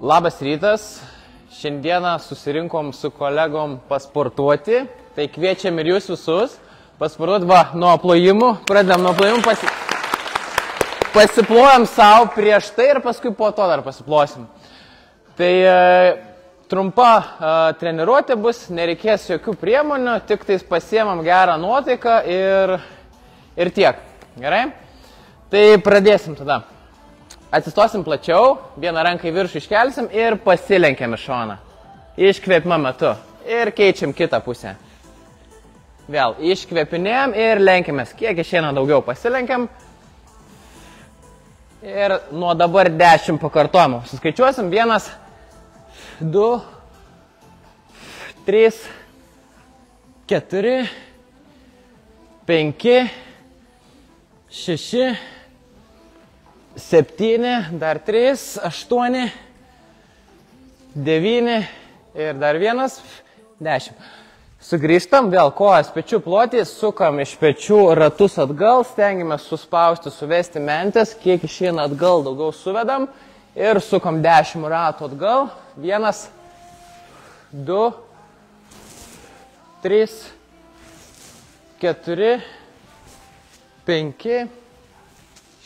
Labas rytas. Šiandieną susirinkom su kolegom pasportuoti. Tai kviečiam ir jūs visus pasportuoti. Va, nuo plojimų. Pradedam nuo plojimų. Pasiplojam savo prieš tai ir paskui po to dar pasiplosim. Tai trumpa treniruotė bus, nereikės jokių priemonių, tik tais pasiemam gerą nuotaiką ir tiek. Gerai? Tai pradėsim tada. Atsistosim plačiau, vieną ranką į viršų iškelsim ir pasilenkiam į šoną. Iškvėpimo metu. Ir keičiam kitą pusę. Vėl iškvėpinėjam ir lenkiamės. Kiek išeina daugiau pasilenkiam. Ir nuo dabar 10 pakartojimų. Suskaičiuosim 1, 2, 3, 4, 5, 6, 7, dar 3, 8, 9 ir dar 1, 10. Sugrįžtam, vėl kojas pečių plotį, sukam iš pečių ratus atgal, stengiamės suspausti, suvesti mentės, kiek išeina atgal, daugiau suvedam ir sukam 10 ratų atgal. 1, 2, 3, 4, 5,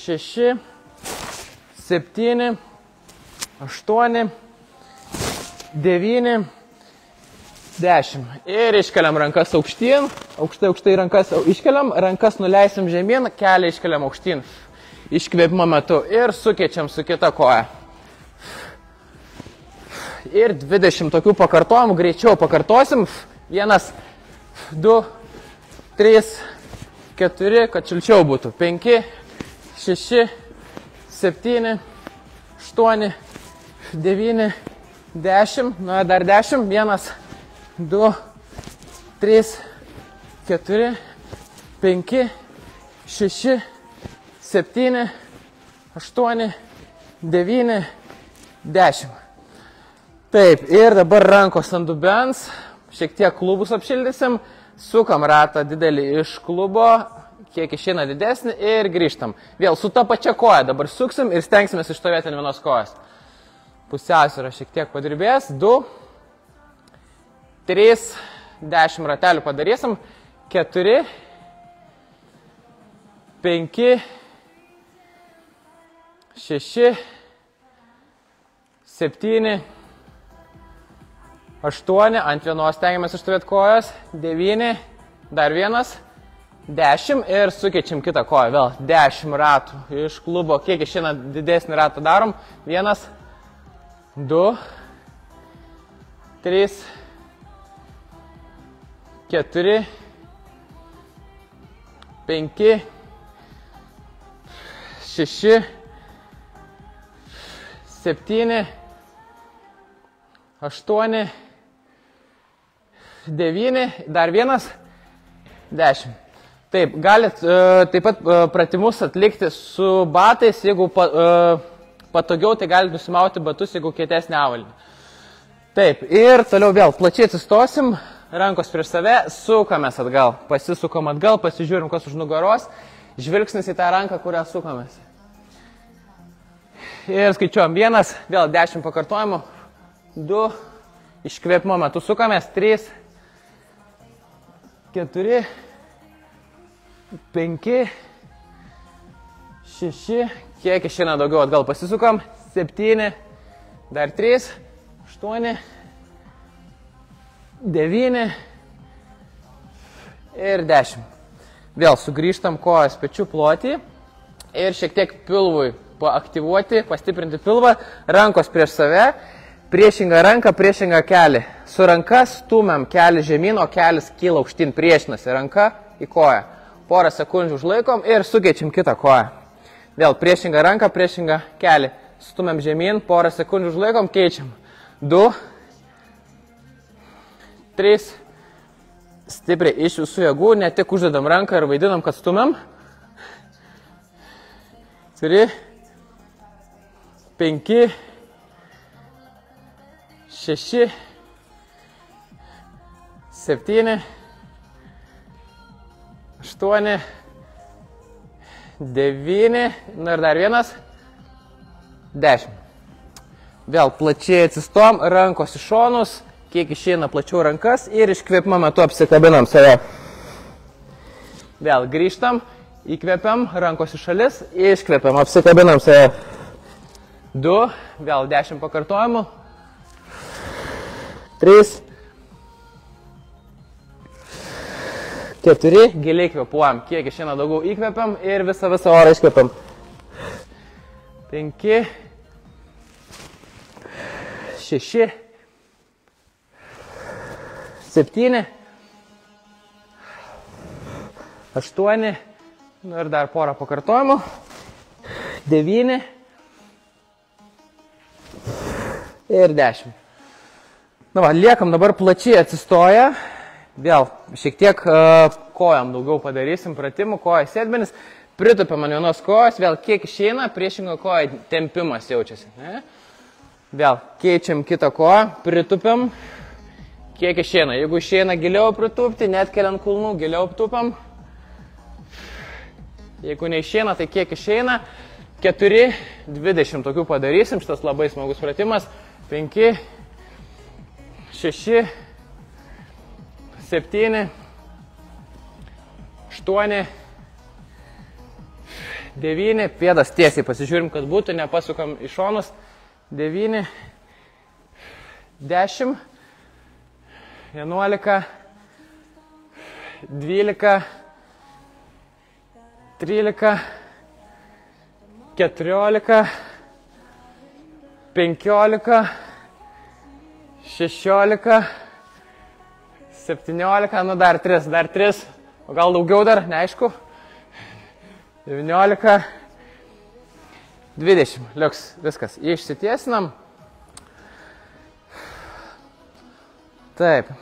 6, 7, 8, 9, 10. Ir iškeliam rankas aukštyn, aukštai rankas iškeliam, rankas nuleisim žemyn, kelią iškeliam aukštyn. Iškvėpimo metu ir sukeičiam su kita koja. Ir 20 tokių pakartojimų, greičiau pakartosim. 1, 2, 3, 4, kad šilčiau būtų. 5, 6, 7, 8, 9, 10, nu dar 10, 1, 2, 3, 4, 5, 6, 7, 8, 9, 10. Taip, ir dabar rankos ant dubens, šiek tiek klubus apšildysim, sukam ratą didelį iš klubo, kiek išeina didesnį ir grįžtam. Vėl su ta pačia koja dabar suksim ir stengsimės išstovėti ant vienos kojas. Pusiausvyra šiek tiek padirbės. 2, 3, 10 ratelių padarysim. 4, 5, 6, 7, 8, ant vienos stengiamės išstovėti kojas. 9, dar 1, 10 ir sukeičiam kitą koją. Vėl 10 ratų iš klubo. Kiek išeina didesnį ratą darom. 1, 2, 3, 4, 5, 6, 7, 8, 9, dar 1, 10. Taip, galit taip pat pratimus atlikti su batais, jeigu patogiau, tai galit nusimauti batus, jeigu kietesnį avalynę. Taip, ir toliau vėl plačiai atsistosim, rankos prieš save, sukamės atgal, pasisukam atgal, pasižiūrim, kas už nugaros, žvilgsnis į tą ranką, kurią sukamės. Ir skaičiuojam 1, vėl 10 pakartojimų, 2, iškvėpimo metu sukamės, 3, 4, 5, 6, kiek išeina daugiau atgal pasisukam, 7, dar 3, 8, 9 ir 10. Vėl sugrįžtam kojas pečių plotį ir šiek tiek pilvui paaktyvuoti, pastiprinti pilvą, rankos prieš save, priešingą ranką, priešingą kelį. Su ranka stumiam kelį žemyn, o kelis kyla aukštyn, priešinasi ranka į koją. Porą sekundžių užlaikom ir sukeičiam kitą koją. Vėl priešingą ranką, priešingą kelį. Stumiam žemyn, porą sekundžių užlaikom, keičiam. 2, 3, stipriai iš visų jėgų, ne tik uždedam ranką ir vaidinam, kad stumiam. 4, 5, 6, 7, 8, 9, nu ir dar 1, 10. Vėl plačiai atsistom, rankos į šonus, kiek išeina plačiau rankas ir iškvėpimo metu apsikabinam save. Vėl grįžtam, įkvėpiam, rankos į šalis, iškvėpiam, apsikabinam save. 2, vėl 10 pakartojimų. 3, 4, giliai kvėpuojam, kiek išeina daugiau įkvėpiam ir visą orą iškvėpiam. 5, 6, 7, 8, nu ir dar porą pakartojimų. 9 ir 10. Na va, liekam dabar plačiai atsistoję. Vėl šiek tiek kojam daugiau padarysim pratimų, koja sėdmenis. Pritupiam ant vienos kojos, vėl kiek išeina, priešingo koja tempimas jaučiasi. Ne? Vėl keičiam kitą koją, pritupiam, kiek išeina. Jeigu išeina giliau pritupti, net keliant kulnų, giliau aptupiam. Jeigu neišeina, tai kiek išeina. 4, 20 tokių padarysim, šitas labai smagus pratimas. 5, 6, 7, 8, 9, pėdas tiesiai pasižiūrim, kad būtų, nepasukam į šonus. 9, 10, 11, 12, 13, 14, 15, 16, 17, nu dar 3, o gal daugiau dar, neaišku. 19, 20, liuks, viskas, išsitiesinam. Taip.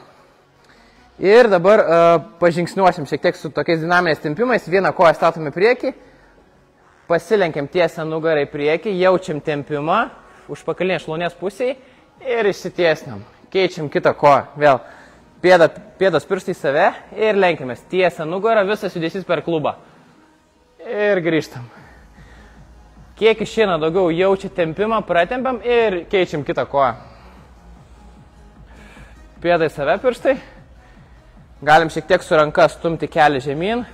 Ir dabar pažingsniuosim šiek tiek su tokiais dinaminiais tempimais. Vieną koją statom į priekį, pasilenkiam tiesią nugarą į priekį, jaučiam tempimą užpakalinės šlaunies pusėje ir išsitiesinam. Keičiam kitą koją, vėl pėdas pirštai į save ir lenkiamės tiesią nugarą, visas judesys per klubą. Ir grįžtam. Kiek išeina daugiau jaučia tempimą, pratempiam ir keičiam kitą koją. Pėdai save pirštai. Galim šiek tiek su ranka stumti kelią žemyn.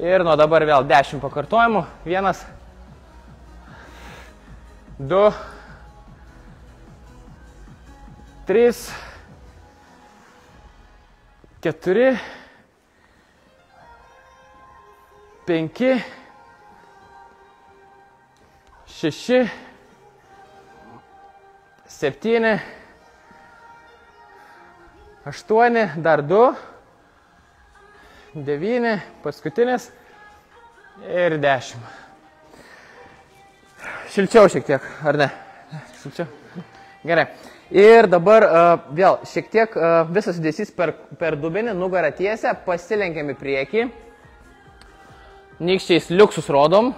Ir nuo dabar vėl 10 pakartojimų. 1, 2, 3, 4, 5, 6, 7, 8, dar 2, 9, paskutinis ir 10. Šilčiau šiek tiek, ar ne? Šilčiau. Gerai. Ir dabar vėl šiek tiek visas judesys per dubenį, nugarą tiesę, pasilenkiam į priekį. Nykščiais liuksus rodom.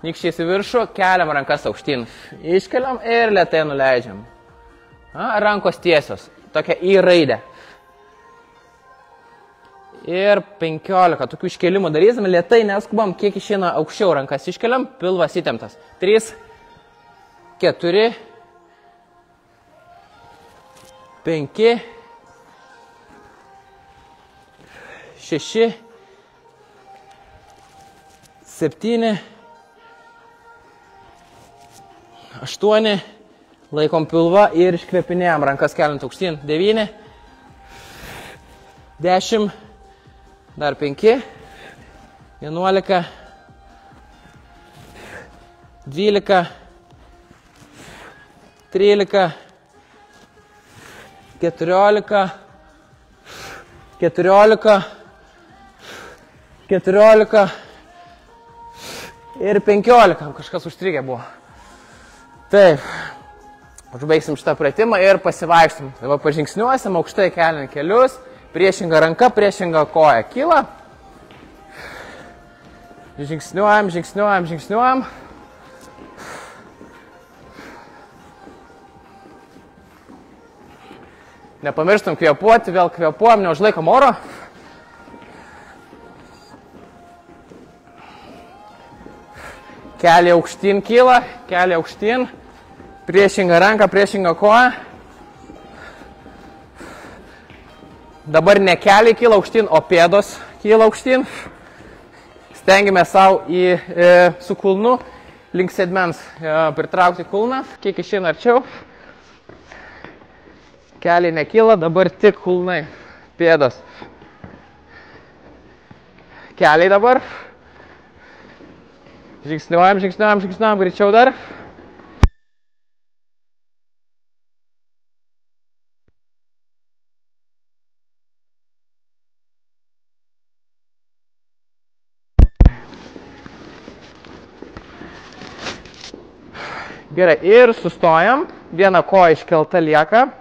Nykščiais į viršų, keliam rankas aukštyn. Iškeliam ir lėtai nuleidžiam. Rankos tiesios, tokia į raidę. Ir 15 tokių iškelimų darysim, lėtai neskubam, kiek išeina aukščiau rankas iškeliam, pilvas įtemptas. 3, 4, 5, 6, 7, 8, laikom pilvą ir iškvėpinėjam rankas keliant aukštyn. 9, 10, dar 5, 11, 12, 13, 14, 14, 14 ir 15. Kažkas užstrigę buvo. Taip. Užbaigsim šitą pratimą ir pasivaikštum. Dabar pažingsniuosim, aukštai keliant kelius. Priešinga ranka, priešinga koja kyla. Žingsniuojam, žingsniuojam, žingsniuojam. Nepamirštam kvėpuoti, vėl kvėpuojam, neužlaikom oro. Keliai aukštyn kyla, keliai aukštyn. Priešinga ranka, priešinga koja. Dabar ne keliai kyla aukštyn, o pėdos kyla aukštyn. Stengiame savo su kulnu link sėdmens pritraukti kulną, kiek išeina arčiau. Keliai nekyla, dabar tik kulnai, pėdos. Keliai dabar. Žingsniuojam, žingsniuojam, žingsniuojam, greičiau dar. Gerai, ir sustojam. Viena koja iškelta lieka.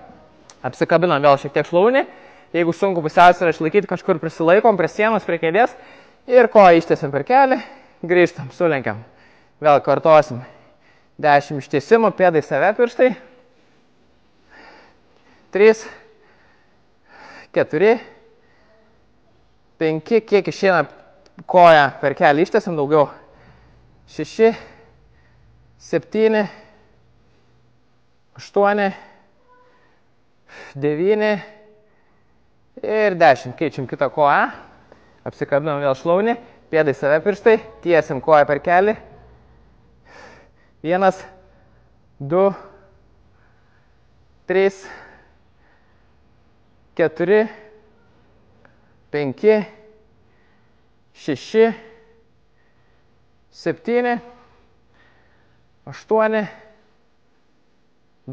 Apsikabinam vėl šiek tiek šlaunį. Jeigu sunku pusiausvyrą išlaikyti, kažkur prisilaikom prie sienos, prie kėdės. Ir koją ištiesiam per kelį. Grįžtam, sulenkiam. Vėl kartosim. 10 ištiesimų, pėdai save pirštai. 3, 4, 5, kiek išeina koją per kelį ištiesiam daugiau. 6, 7, 8, 9 ir 10. Keičiam kitą koją. Apsikabinam vėl šlaunį. Pėdai save pirštai. Tiesim koją per kelį. 1, 2, 3, 4, 5, 6, 7, 8,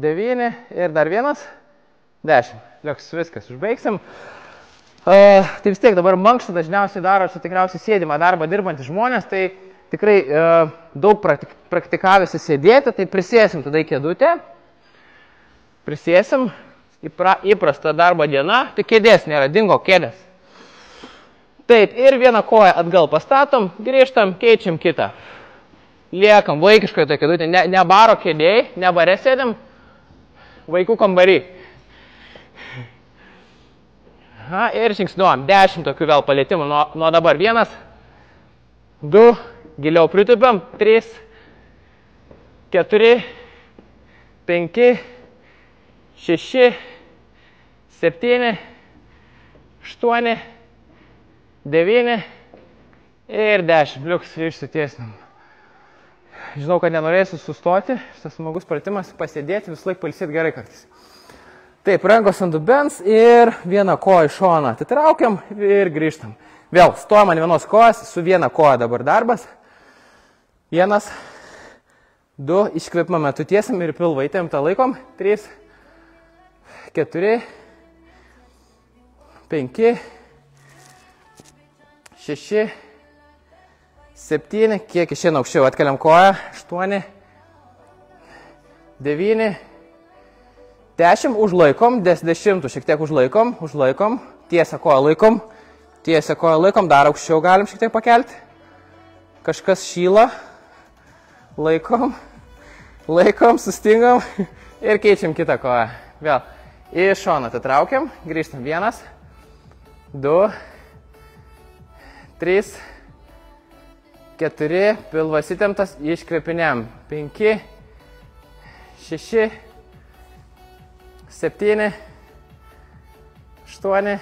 9 ir dar 1, 10. Liuks, viskas, užbaigsim. Tai vis tiek dabar mankštą dažniausiai daro su tikriausiai sėdimą darbą dirbantys žmonės, tai tikrai daug praktikavęsi sėdėti, tai prisėsim tada į kėdutę. Prisėsim, įprasta darbo diena, tai kėdės nėra, dingo kėdės. Taip, ir vieną koją atgal pastatom, grįžtam, keičiam kitą. Liekam vaikiškoje toje kėdutė, ne baro kėdėjai, ne bare sėdim, vaikų kambarį. Ir žingsniuojam, 10 tokių vėl palėtimų nuo dabar. 1, 2, giliau pritupiam, 3, 4, 5, 6, 7, 8, 9 ir 10. Liuks, išsitiesinam. Žinau, kad nenorėsiu sustoti, šitas smagus pratimas, pasėdėti, vis laik pailsėti gerai kartais. Taip, rankos ant dubens ir vieną koją iš šoną atitraukiam ir grįžtam. Vėl stojam ant vienos kojos, su viena koja dabar darbas. 1, 2, iškvėpimo metu tiesiam ir pilvą įtemptą laikom. 3, 4, 5, 6, 7, kiek išeina aukščiau, atkeliam koją, 8, 9, 10, užlaikom, 10 šiek tiek užlaikom, tiesą koją laikom, dar aukščiau galim šiek tiek pakelti. Kažkas šyla, laikom, sustingam ir keičiam kitą koją. Vėl, iš šono atitraukiam, grįžtam 1, 2, 3, 4, pilvas įtemptas, iškvėpiniam. 5, 6, 7, 8,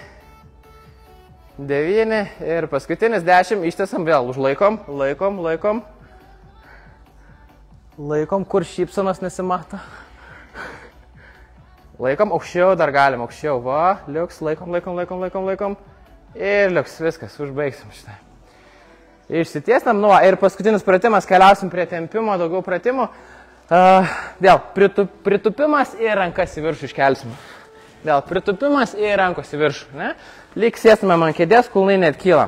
9 ir paskutinis 10, ištiesam vėl, užlaikom, laikom, kur šypsenos nesimato. Laikom, aukščiau, dar galim, aukščiau, va, liuks, laikom ir liuks, viskas, užbaigsim šitą. Išsitiesnam, ir paskutinis pratimas, keliausim prie tempimo, daugiau pratimų. Vėl, pritupimas ir rankas į viršų iškelsim. Vėl, pritupimas ir rankos į viršų. Ne? Lyg sėsime man kėdės, kulnai net kyla.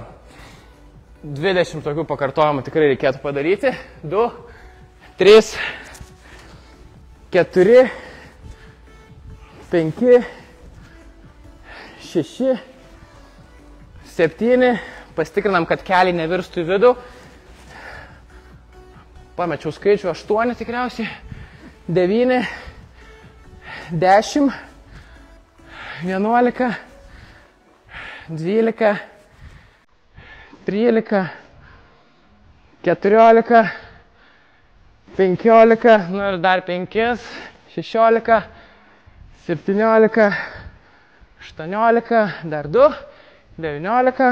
20 tokių pakartojimų tikrai reikėtų padaryti. 2, 3, 4, 5, 6, 7. Pasitikrinam, kad keliai nevirstų į vidų. Pamečiau skaičių 8 tikriausiai. 9, 10, 11, 12, 13, 14, 15, nu ir dar 5, 16, 17, 18, dar 2, 19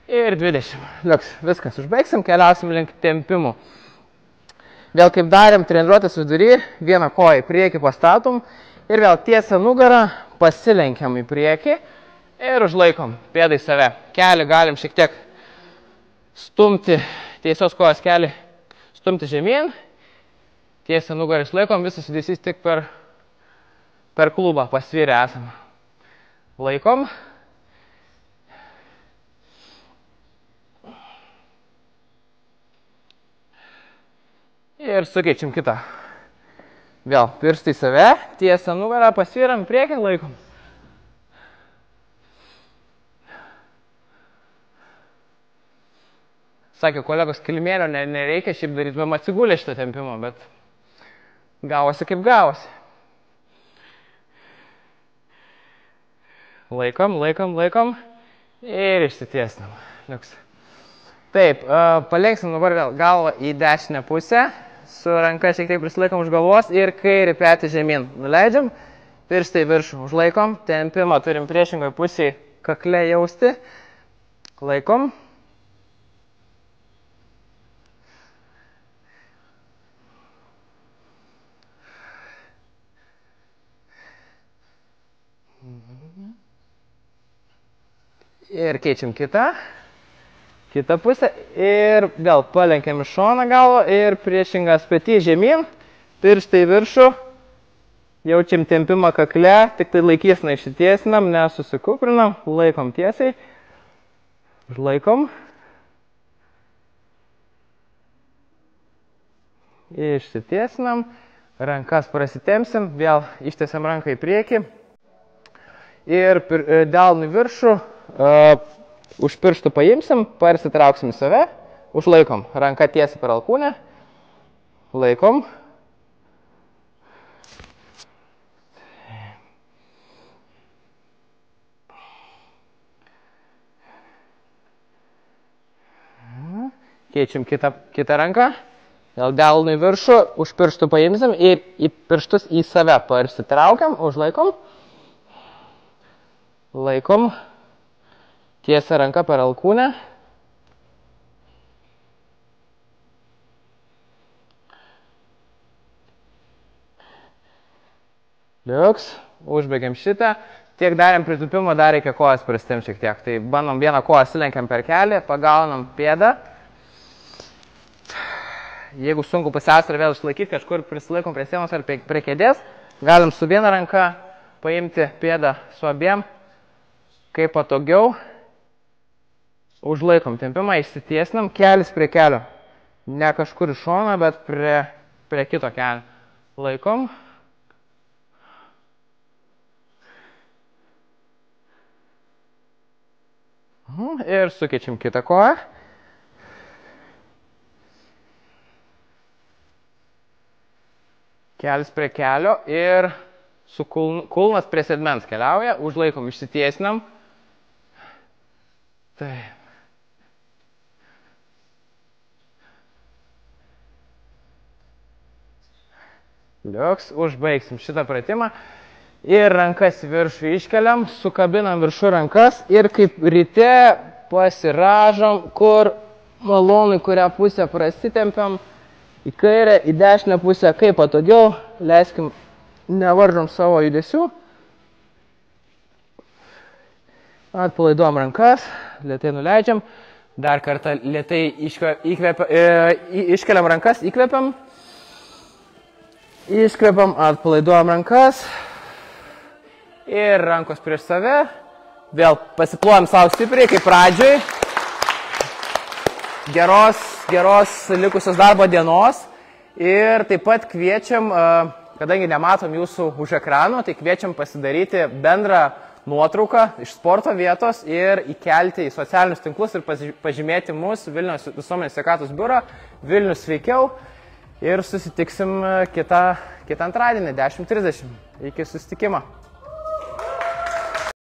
ir 20. Liuks, viskas, užbaigsim, keliausim link tempimų. Vėl kaip darėm treniruotės vidury, vieną koją į priekį pastatom ir vėl tiesią nugarą pasilenkiam į priekį ir užlaikom pėdą į save. Kelį galim šiek tiek stumti, tiesios kojos kelį stumti žemyn, tiesią nugarą išlaikom, visas judesys tik per klubą pasvirę esam. Laikom. Ir sukeičiam kitą. Vėl pirštai į save, tiesią nugarą pasvyram, priekin laikom. Sakė kolegos, kilimėlio nereikia šiaip daryti, bet atsigulė šitą tempimą, bet gavosi kaip gavosi. Laikom, laikom, laikom ir išsitiesnam. Liuks. Taip, palenksim dabar vėl galvą į dešinę pusę, su ranka šiek tiek prisilaikom už galvos ir kairį petį žemyn. Nuleidžiam, pirštai viršų, užlaikom, tempimą turim priešingoje pusėje kakle jausti. Laikom. Ir keičiam kitą pusę ir vėl palenkiam iš šoną galvą ir priešingas petys žemyn, pirštai viršų, jaučiam tempimą kakle, tik tai laikyseną išsitiesinam, nesusikuprinam, laikom tiesiai, užlaikom, išsitiesinam, rankas prasitempsim, vėl ištiesiam ranką į priekį ir delnų viršų, už pirštų paimsim, parsitrauksim į save, užlaikom, ranka tiesiai per alkūnę, laikom. Keičiam kitą ranką, vėl delnų į viršų, už pirštų paimsim ir į pirštus į save parsitraukiam, užlaikom, laikom. Tiesia ranka per alkūnę. Liuks, užbaigiam šitą. Tiek darėm pritūpimo, dar reikia kojas pristempti šiek tiek. Tai bandom vieną koją silenkiam per kelį, pagaunam pėdą. Jeigu sunku pusiausvyrą vėl išlaikyti, kažkur prisilaikom prie sienos ar prie kėdės, galim su viena ranka paimti pėdą su abiem, kaip patogiau. Užlaikom tempimą, išsitiesinam, kelis prie kelio. Ne kažkur iš šono, bet prie kito kelio. Laikom. Ir sukeičiam kitą koją. Kelis prie kelio ir su kulnas prie sėdmens keliauja. Užlaikom, išsitiesinam. Taip. Liuks, užbaigsim šitą pratimą ir rankas į viršų iškeliam, sukabinam viršų rankas ir kaip ryte pasiražom, kur malonai kurią pusę prasitempiam, į kairę, į dešinę pusę, kaip patogiau, leiskim, nevaržom savo judesių. Atpalaiduojam rankas, lėtai nuleidžiam, dar kartą lėtai iškeliam rankas, įkvepiam. Iškvepiam, atpalaiduojam rankas ir rankos prieš save. Vėl pasiplojam savo stipriai, kaip pradžioj. Geros likusios darbo dienos. Ir taip pat kviečiam, kadangi nematom jūsų už ekrano, tai kviečiam pasidaryti bendrą nuotrauką iš sporto vietos ir įkelti į socialinius tinklus ir pažymėti mus Vilniaus visuomenės sveikatos biurą Vilnius sveikiau. Ir susitiksim kitą antradienį 10:30. Iki susitikimo.